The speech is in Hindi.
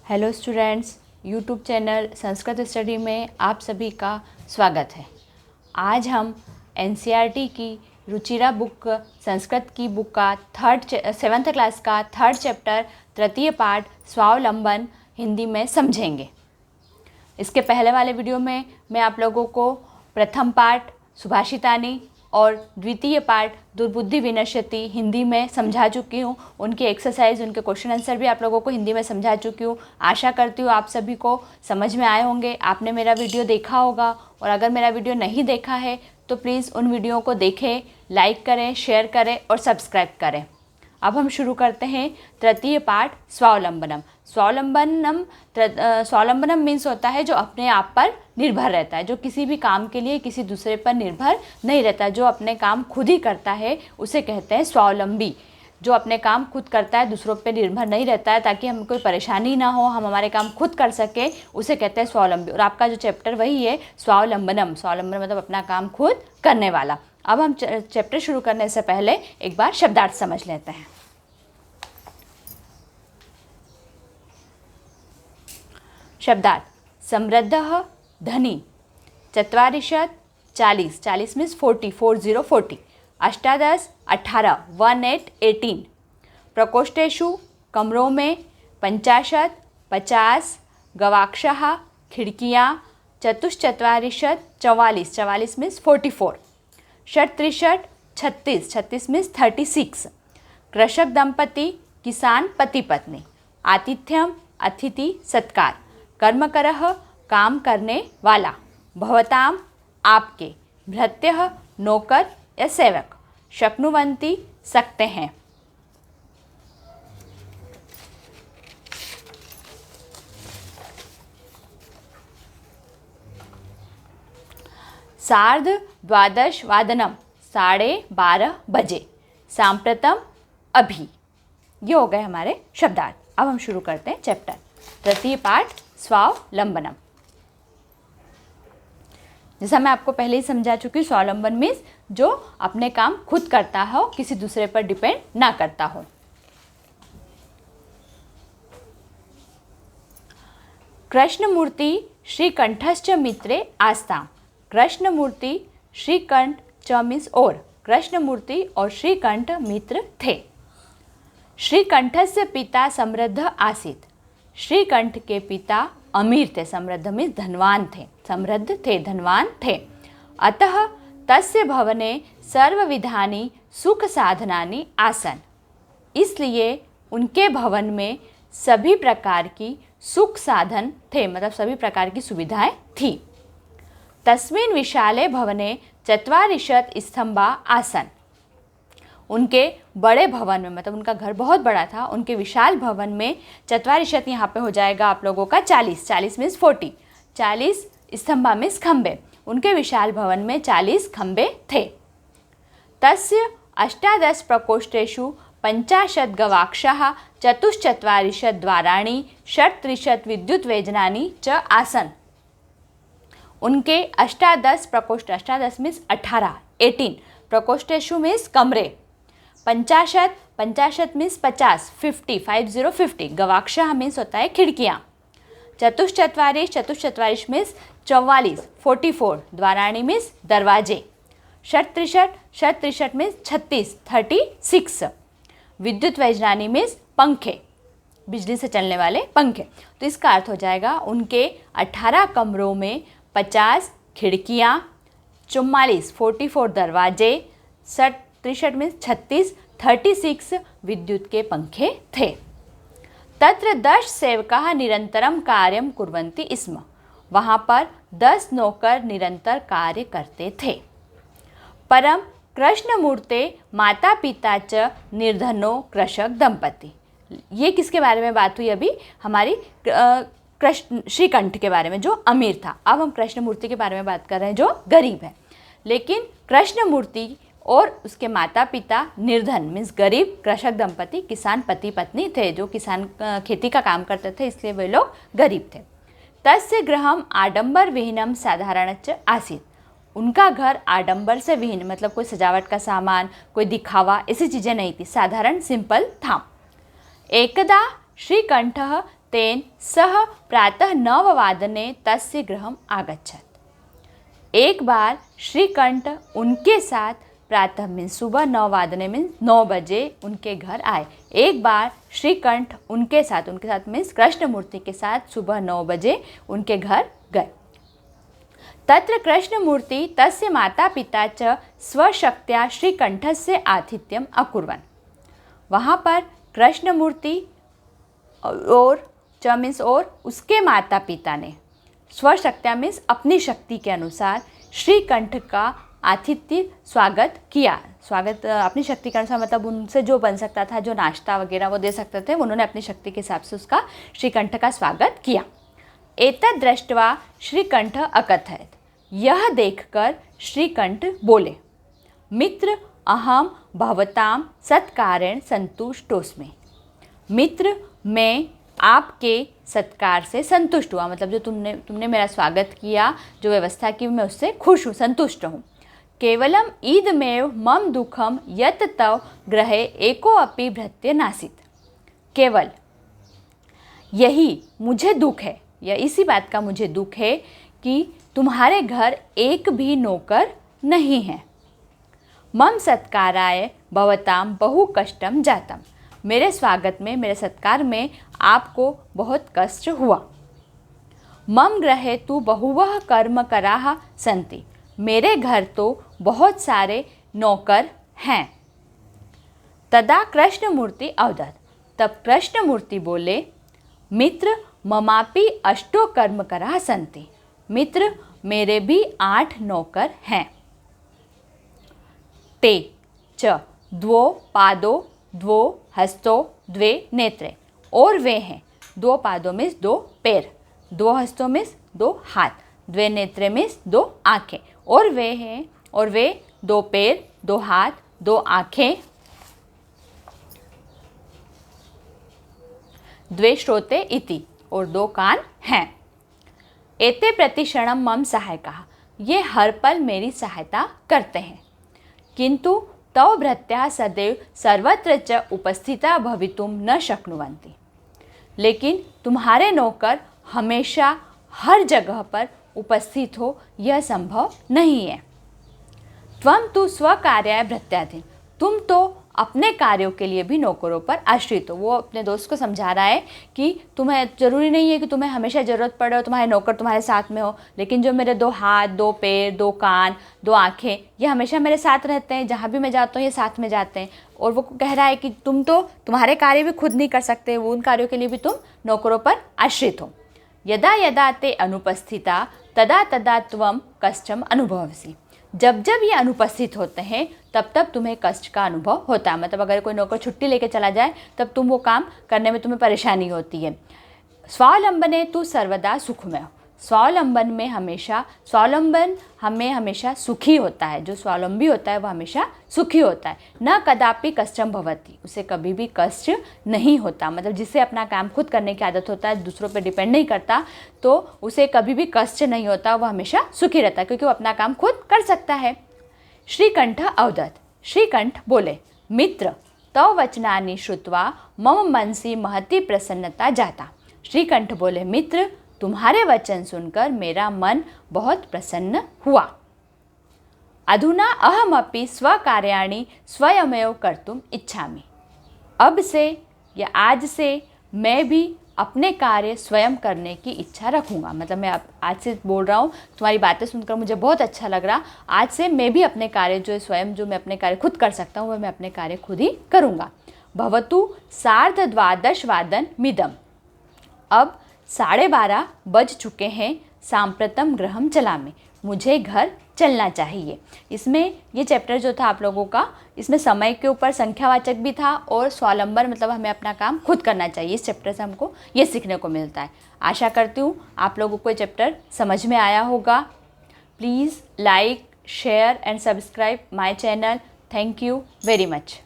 Hello students, YouTube channel Sanskrit study में आप सभी का स्वागत है। आज हम एनसीईआरटी की रुचिरा बुक संस्कृत की बुक का सेवन्थ क्लास का थर्ड चैप्टर तृतीय पाठ स्वावलंबन हिंदी में समझेंगे। इसके पहले वाले वीडियो में मैं आप लोगों को प्रथम पाठ सुभाषितानि और द्वितीय पाठ दुर्बुद्धि विनश्यति हिंदी में समझा चुकी हूँ। उनकी एक्सरसाइज, उनके क्वेश्चन आंसर भी आप लोगों को हिंदी में समझा चुकी हूँ। आशा करती हूँ आप सभी को समझ में आए होंगे। आपने मेरा वीडियो देखा होगा, और अगर मेरा वीडियो नहीं देखा है तो प्लीज़ उन वीडियो को देखें, लाइक करें, शेयर करें और सब्सक्राइब करें। अब हम शुरू करते हैं तृतीय पाठ स्वावलंबनम। स्वावलंबनम मीन्स होता है जो अपने आप पर निर्भर रहता है, जो किसी भी काम के लिए किसी दूसरे पर निर्भर नहीं रहता, जो अपने काम खुद ही करता है उसे कहते हैं स्वावलंबी। जो अपने काम खुद करता है, दूसरों पर निर्भर नहीं रहता है, ताकि हमें कोई परेशानी ना हो, हम हमारे काम खुद कर सके, उसे कहते हैं स्वावलंबी। और आपका जो चैप्टर वही है स्वावलंबनम। स्वावलंबन मतलब अपना काम खुद करने वाला। अब हम चैप्टर शुरू करने से पहले एक बार शब्दार्थ समझ लेते हैं। शब्दार्थ: समृद्धः धनी, चत्वारिंशत् 40, 40 मीन्स 40, 40, अष्टादश 18, 18, प्रकोष्ठेषु कमरों में, पंचाशत् 50, गवाक्षः खिड़कियाँ, चतुश्चत्वारिंशत् 44, 44 मीन्स 44, षट्त्रिंशत् 36, 36 मीन्स 36, कृषक दंपति किसान पति पत्नी, आतिथ्यम अतिथि सत्कार, कर्मकरः काम करने वाला, भवताम आपके, भृत्यः नौकर या सेवक, शक्नुवन्ति सकते हैं। सार्ध द्वादश वादनम, 12:30 बजे, सांप्रतम अभी। ये हो गए हमारे शब्दार्थ। अब हम शुरू करते हैं चैप्टर तृतीय पाठ स्वावलंबनम। जैसा मैं आपको पहले ही समझा चुकी हूँ, स्वावलंबन मीन्स जो अपने काम खुद करता हो, किसी दूसरे पर डिपेंड ना करता हो। कृष्णमूर्ति श्रीकंठश्च मित्रे आस्ताम। कृष्णमूर्ति श्रीकंठ च मीन्स और, कृष्णमूर्ति और श्रीकंठ मित्र थे। श्रीकंठस्य पिता समृद्ध आसीत्। श्रीकंठ के पिता अमीर थे। समृद्ध मीन्स धनवान थे, समृद्ध थे, धनवान थे। अतः तस्य भवने सर्वविधानि सुख साधनानि आसन्। इसलिए उनके भवन में सभी प्रकार की सुख साधन थे, मतलब सभी प्रकार की सुविधाएं थी। तस्मिन् विशाले भवने 44 स्तंभा आसन्। उनके बड़े भवन में, मतलब उनका घर बहुत बड़ा था, उनके विशाल भवन में 44, यहाँ पे हो जाएगा आप लोगों का 40, 40 मीन्स 40, 40 स्तंभा मीन्स खंबे। उनके विशाल भवन में 40 खंबे थे। तस्य 18 प्रकोष्ठेषु 50 गवाक्षाः, 44 द्वाराणि, 36 विद्युत वेजनानि च आसन्। उनके 18 प्रकोष्ठ, 18 मीन्स 18, 18, प्रकोष्ठेषु मीन्स कमरे, 50 मीन्स 50, 50, गवाक्षाः मीन्स होता है खिड़कियाँ, 44 मीन्स 44, 44, द्वाराणी मीन्स दरवाजे, 36 मीन्स 36, विद्युत वैजनानि मीन्स पंखे, बिजली से चलने वाले पंखे। तो इसका अर्थ हो जाएगा उनके 18 कमरों में 50 खिड़कियाँ, 44 दरवाजे, 36 मीन्स 36 विद्युत के पंखे थे। तत्र 10 सेवकाः निरंतरम कार्यं कुर्वन्ति स्म। वहाँ पर 10 नौकर निरंतर कार्य करते थे। परम कृष्णमूर्ते माता पिता च निर्धनो कृषक दंपति। ये किसके बारे में बात हुई अभी? हमारी कृष्ण श्रीकंठ के बारे में, जो अमीर था। अब हम कृष्णमूर्ति के बारे में बात कर रहे हैं, जो गरीब है। लेकिन कृष्णमूर्ति और उसके माता पिता निर्धन मीन्स गरीब, कृषक दंपति किसान पति पत्नी थे, जो किसान खेती का काम करते थे, इसलिए वे लोग गरीब थे। तस्य गृहम आडंबर विहीनम साधारणच आसीत्। उनका घर आडंबर से विहीन, मतलब कोई सजावट का सामान, कोई दिखावा, ऐसी चीज़ें नहीं थी, साधारण सिंपल था। एकदा श्रीकंठः तेन सह प्रातः 9 तस्य गृहम् आगच्छत्। एक बार श्रीकंठ उनके साथ प्रातः मीन्स सुबह 9 मीन्स 9 बजे उनके घर आए। एक बार श्रीकंठ उनके साथ मीन्स कृष्णमूर्ति के साथ सुबह 9 बजे उनके घर गए। तत्र कृष्णमूर्ति तस्य माता पिता च स्वशक्त्या श्रीकंठस्य आतिथ्यम अकुर्वन्। वहाँ पर कृष्णमूर्ति और च मीन्स और उसके माता पिता ने स्वशक्त्या मीन्स अपनी शक्ति के अनुसार श्रीकंठ का आतिथ्य स्वागत किया। स्वागत अपनी शक्ति के अनुसार मतलब उनसे जो बन सकता था, जो नाश्ता वगैरह वो दे सकते थे, उन्होंने अपनी शक्ति के हिसाब से उसका श्रीकंठ का स्वागत किया। एतद् दृष्ट्वा श्रीकंठ अकथयत्। यह देखकर श्रीकंठ बोले, मित्र अहम भवतां सत्कारेण संतुष्टोस्मि। मित्र मैं आपके सत्कार से संतुष्ट हुआ, मतलब जो तुमने मेरा स्वागत किया, जो व्यवस्था की, मैं उससे खुश हूँ, संतुष्ट हूँ। केवलम ईदमेव मम दुखम यत् तव गृहे एको अपि भृत्य नासीत्। केवल यही मुझे दुख है, या इसी बात का मुझे दुख है कि तुम्हारे घर एक भी नौकर नहीं है। मम सत्काराय भवताम बहु कष्टम जातम। मेरे स्वागत में, मेरे सत्कार में आपको बहुत कष्ट हुआ। मम गृहे तु बहुवः कर्मकराः सन्ति। मेरे घर तो बहुत सारे नौकर हैं। तदा कृष्णमूर्ति अवदत्। तब कृष्णमूर्ति बोले, मित्र ममापि अष्टो कर्मकराः सन्ति। मित्र मेरे भी 8 नौकर हैं। ते च द्वो पादो द्वो हस्तो द्वे नेत्रे। और वे हैं 2 पादों में 2 पैर, 2 हस्तों में 2 हाथ, द्वे नेत्रे में 2 आँखें। और वे हैं, और वे 2 पैर, 2 हाथ, 2 आँखें, द्वे श्रोते इति, और 2 कान हैं। एते प्रतिक्षणम मम सहायकाः। ये हर पल मेरी सहायता करते हैं। किंतु तव भृत्याः सदैव सर्वत्र च उपस्थिता भवितुं न शक्नुवन्ति। लेकिन तुम्हारे नौकर हमेशा हर जगह पर उपस्थित हो, यह संभव नहीं है। त्वं तु स्वकार्याय भृत्याधीन। तुम तो अपने कार्यों के लिए भी नौकरों पर आश्रित हो। वो अपने दोस्त को समझा रहा है कि तुम्हें ज़रूरी नहीं है कि तुम्हें हमेशा ज़रूरत पड़े और तुम्हारे नौकर तुम्हारे साथ में हो, लेकिन जो मेरे 2 हाथ, 2 पैर, 2 कान, 2 आँखें, ये हमेशा मेरे साथ रहते हैं। जहाँ भी मैं जाता हूँ ये साथ में जाते हैं। और वो कह रहा है कि तुम तो तुम्हारे कार्य भी खुद नहीं कर सकते, वो उन कार्यों के लिए भी तुम नौकरों पर आश्रित हो। यदा यदा ते अनुपस्थिता तदा तदा त्वं कष्टम अनुभवसि। जब जब ये अनुपस्थित होते हैं तब तब तुम्हें कष्ट का अनुभव होता है। मतलब अगर कोई नौकर छुट्टी लेके चला जाए तब तुम वो काम करने में तुम्हें परेशानी होती है। स्वावलंबने तु सर्वदा सुखमय। स्वावलंबन हमें हमेशा सुखी होता है। जो स्वावलंबी होता है वो हमेशा सुखी होता है। न कदापि कष्टम भवति। उसे कभी भी कष्ट नहीं होता। मतलब जिसे अपना काम खुद करने की आदत होता है, दूसरों पर डिपेंड नहीं करता, तो उसे कभी भी कष्ट नहीं होता। वो हमेशा सुखी रहता है क्योंकि वो अपना काम खुद कर सकता है। श्रीकंठ अवदत्। श्रीकंठ बोले, मित्र तव वचनानि श्रुत्वा मम मनसि महती प्रसन्नता जाता। श्रीकंठ बोले, मित्र तुम्हारे वचन सुनकर मेरा मन बहुत प्रसन्न हुआ। अधुना अहमपि स्वकार्याणि स्वयमेव कर्तुम इच्छामि। अब से या आज से मैं भी अपने कार्य स्वयं करने की इच्छा रखूँगा। मतलब मैं आज से बोल रहा हूँ, तुम्हारी बातें सुनकर मुझे बहुत अच्छा लग रहा। आज से मैं भी अपने कार्य जो स्वयं, जो मैं अपने कार्य खुद कर सकता हूँ, वह मैं अपने कार्य खुद ही करूँगा। भवतु 12:30 मिदम। अब 12:30 बज चुके हैं। सांप्रतम गृहम चलामि। मुझे घर चलना चाहिए। इसमें ये चैप्टर जो था आप लोगों का, इसमें समय के ऊपर संख्यावाचक भी था और स्वावलंबन मतलब हमें अपना काम खुद करना चाहिए। इस चैप्टर से हमको ये सीखने को मिलता है। आशा करती हूँ आप लोगों को ये चैप्टर समझ में आया होगा। Please like, share and subscribe my channel. Thank you very much.